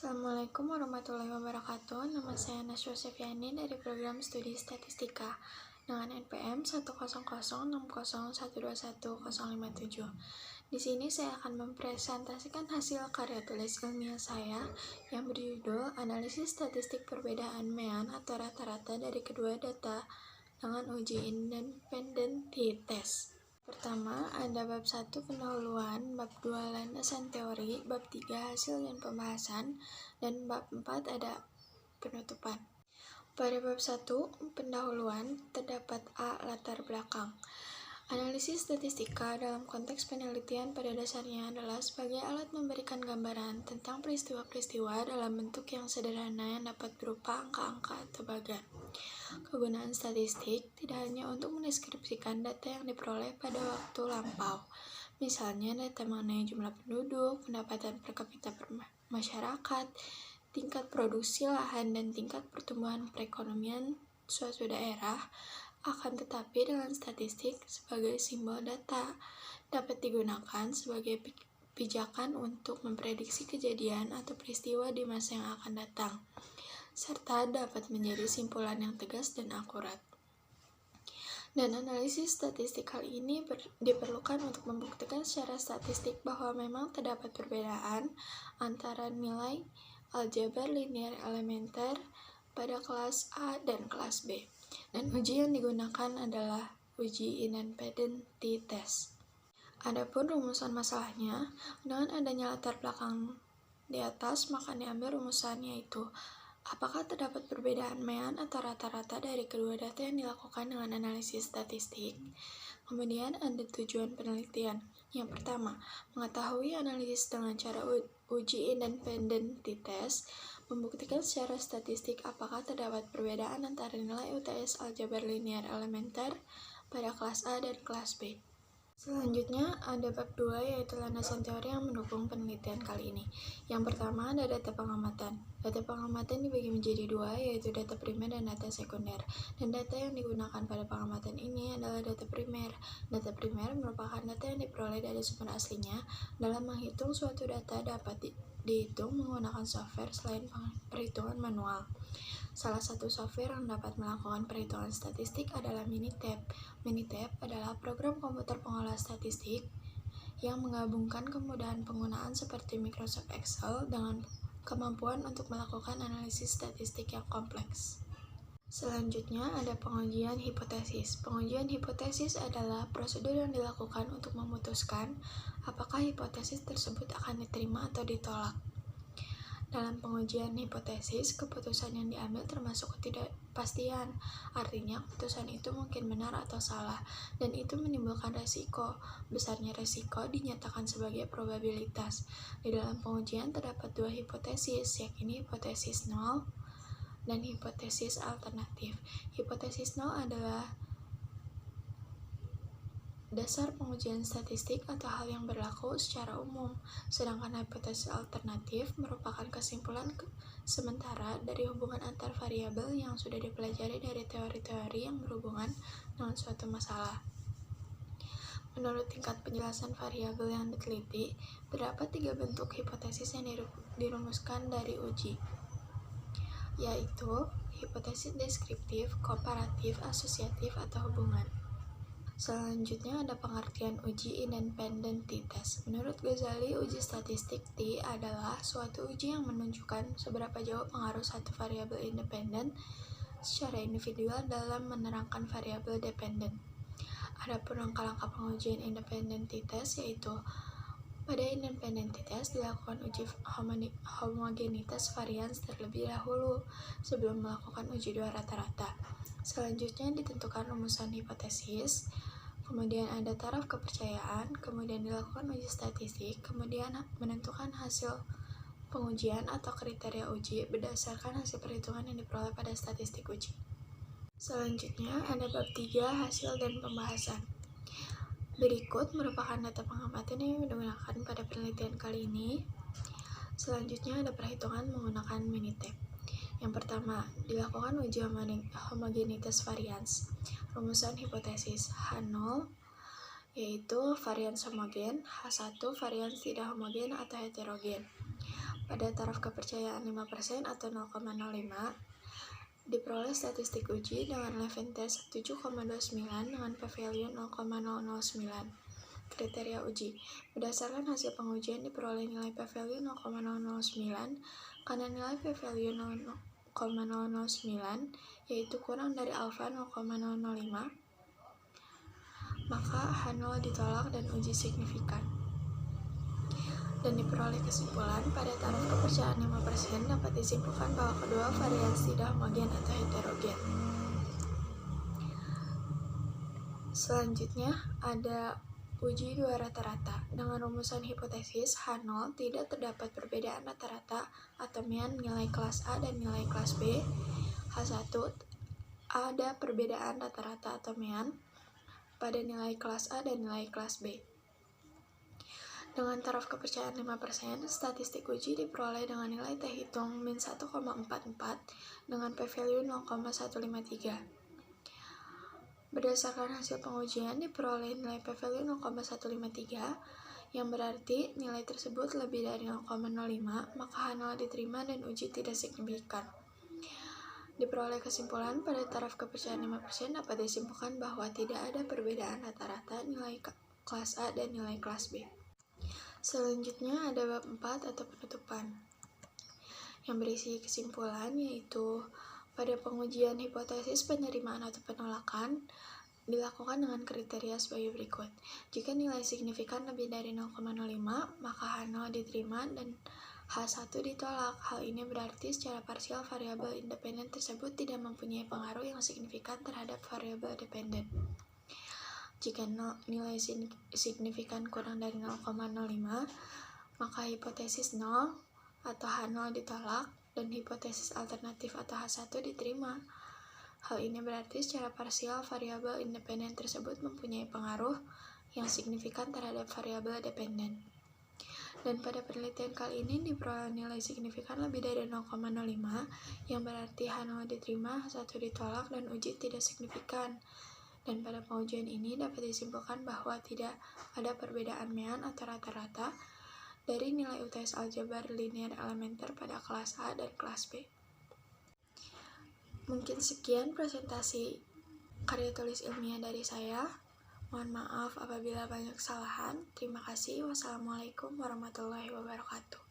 Assalamualaikum warahmatullahi wabarakatuh. Nama saya Naswa Sefiani dari program studi statistika dengan NPM 1006061210057. Di sini saya akan mempresentasikan hasil karya tulis ilmiah saya yang berjudul Analisis Statistik Perbedaan Mean atau Rata-rata dari kedua data dengan uji independentitas. Pertama, ada bab 1 pendahuluan, bab 2 landasan teori, bab 3 hasil dan pembahasan, dan bab 4 ada penutupan. Pada bab 1 pendahuluan terdapat A. Latar belakang. Analisis statistika dalam konteks penelitian pada dasarnya adalah sebagai alat memberikan gambaran tentang peristiwa-peristiwa dalam bentuk yang sederhana yang dapat berupa angka-angka atau bagan. Kegunaan statistik tidak hanya untuk mendeskripsikan data yang diperoleh pada waktu lampau, misalnya data mengenai jumlah penduduk, pendapatan per kapita masyarakat, tingkat produksi lahan, dan tingkat pertumbuhan perekonomian suatu daerah, akan tetapi dengan statistik sebagai simbol data dapat digunakan sebagai pijakan untuk memprediksi kejadian atau peristiwa di masa yang akan datang, serta dapat menjadi simpulan yang tegas dan akurat. Dan analisis statistik kali ini diperlukan untuk membuktikan secara statistik bahwa memang terdapat perbedaan antara nilai aljabar linear elementer pada kelas A dan kelas B. Dan uji yang digunakan adalah uji independentitas. Adapun rumusan masalahnya, dengan adanya latar belakang di atas, maka diambil rumusan yaitu apakah terdapat perbedaan mean atau rata-rata dari kedua data yang dilakukan dengan analisis statistik. Kemudian ada tujuan penelitian. Yang pertama, mengetahui analisis dengan cara uji independentitas, membuktikan secara statistik apakah terdapat perbedaan antara nilai UTS aljabar linear elementer pada kelas A dan kelas B. Selanjutnya ada bab 2 yaitu landasan teori yang mendukung penelitian kali ini. Yang pertama ada data pengamatan. Data pengamatan dibagi menjadi dua yaitu data primer dan data sekunder. Dan data yang digunakan pada pengamatan ini adalah data primer. Data primer merupakan data yang diperoleh dari sumber aslinya. Dalam menghitung suatu data dapat dihitung menggunakan software selain perhitungan manual. Salah satu software yang dapat melakukan perhitungan statistik adalah Minitab. Minitab adalah program komputer pengolah statistik yang menggabungkan kemudahan penggunaan seperti Microsoft Excel dengan kemampuan untuk melakukan analisis statistik yang kompleks. Selanjutnya ada pengujian hipotesis. Pengujian hipotesis adalah prosedur yang dilakukan untuk memutuskan apakah hipotesis tersebut akan diterima atau ditolak. Dalam pengujian hipotesis, keputusan yang diambil termasuk ketidakpastian, artinya keputusan itu mungkin benar atau salah, dan itu menimbulkan resiko. Besarnya resiko dinyatakan sebagai probabilitas. Di dalam pengujian terdapat dua hipotesis, yakni hipotesis nol dan hipotesis alternatif. Hipotesis nol adalah dasar pengujian statistik atau hal yang berlaku secara umum, sedangkan hipotesis alternatif merupakan kesimpulan sementara dari hubungan antar variabel yang sudah dipelajari dari teori-teori yang berhubungan dengan suatu masalah. Menurut tingkat penjelasan variabel yang diteliti, terdapat 3 bentuk hipotesis yang dirumuskan dari uji, yaitu hipotesis deskriptif, komparatif, asosiatif, atau hubungan. Selanjutnya ada pengertian uji independentitas. Menurut Ghazali, uji statistik T adalah suatu uji yang menunjukkan seberapa jauh pengaruh satu variabel independen secara individual dalam menerangkan variabel dependen. Adapun langkah-langkah pengujian independentitas yaitu pada independentitas dilakukan uji homogenitas varians terlebih dahulu sebelum melakukan uji dua rata-rata. Selanjutnya ditentukan rumusan hipotesis, kemudian ada taraf kepercayaan, kemudian dilakukan uji statistik, kemudian menentukan hasil pengujian atau kriteria uji berdasarkan hasil perhitungan yang diperoleh pada statistik uji. Selanjutnya ada bab 3 hasil dan pembahasan. Berikut merupakan data pengamatan yang digunakan pada penelitian kali ini. Selanjutnya ada perhitungan menggunakan Minitab. Yang pertama, dilakukan uji homogenitas varians. Rumusan hipotesis H0 yaitu varians homogen, H1 varians tidak homogen atau heterogen. pada taraf kepercayaan 5% atau 0,05, diperoleh statistik uji dengan Leventhal 7,29 dengan p-value 0,009. Kriteria uji. Berdasarkan hasil pengujian diperoleh nilai p-value 0,009 karena nilai p-value 0,009 yaitu kurang dari alfa 0,005, maka H0 ditolak dan uji signifikan. Dan diperoleh kesimpulan pada taraf kepercayaan 5% dapat disimpulkan bahwa kedua varians tidak homogen atau heterogen. Selanjutnya ada uji dua rata-rata. Dengan rumusan hipotesis H0 tidak terdapat perbedaan rata-rata atau mean nilai kelas A dan nilai kelas B. H1 ada perbedaan rata-rata atau mean pada nilai kelas A dan nilai kelas B. Dengan taraf kepercayaan 5%, statistik uji diperoleh dengan nilai T hitung min 1,44 dengan p-value 0,153. Berdasarkan hasil pengujian diperoleh nilai p-value 0,153 yang berarti nilai tersebut lebih dari 0,05, maka H0 diterima dan uji tidak signifikan. Diperoleh kesimpulan pada taraf kepercayaan 5% dapat disimpulkan bahwa tidak ada perbedaan rata-rata nilai kelas A dan nilai kelas B. Selanjutnya ada bab 4 atau penutupan yang berisi kesimpulan, yaitu pada pengujian hipotesis penerimaan atau penolakan dilakukan dengan kriteria sebagai berikut. Jika nilai signifikan lebih dari 0,05 maka H0 diterima dan H1 ditolak. Hal ini berarti secara parsial variabel independen tersebut tidak mempunyai pengaruh yang signifikan terhadap variabel dependen. Jika nilai signifikan kurang dari 0,05, maka hipotesis 0 atau H0 ditolak dan hipotesis alternatif atau H1 diterima. Hal ini berarti secara parsial variabel independen tersebut mempunyai pengaruh yang signifikan terhadap variabel dependen. Dan pada penelitian kali ini diperoleh nilai signifikan lebih dari 0,05 yang berarti H0 diterima, H1 ditolak, dan uji tidak signifikan. Dan pada pengujian ini dapat disimpulkan bahwa tidak ada perbedaan mean atau rata-rata dari nilai UTS aljabar linear elementer pada kelas A dan kelas B. Mungkin sekian presentasi karya tulis ilmiah dari saya. Mohon maaf apabila banyak kesalahan. Terima kasih. Wassalamualaikum warahmatullahi wabarakatuh.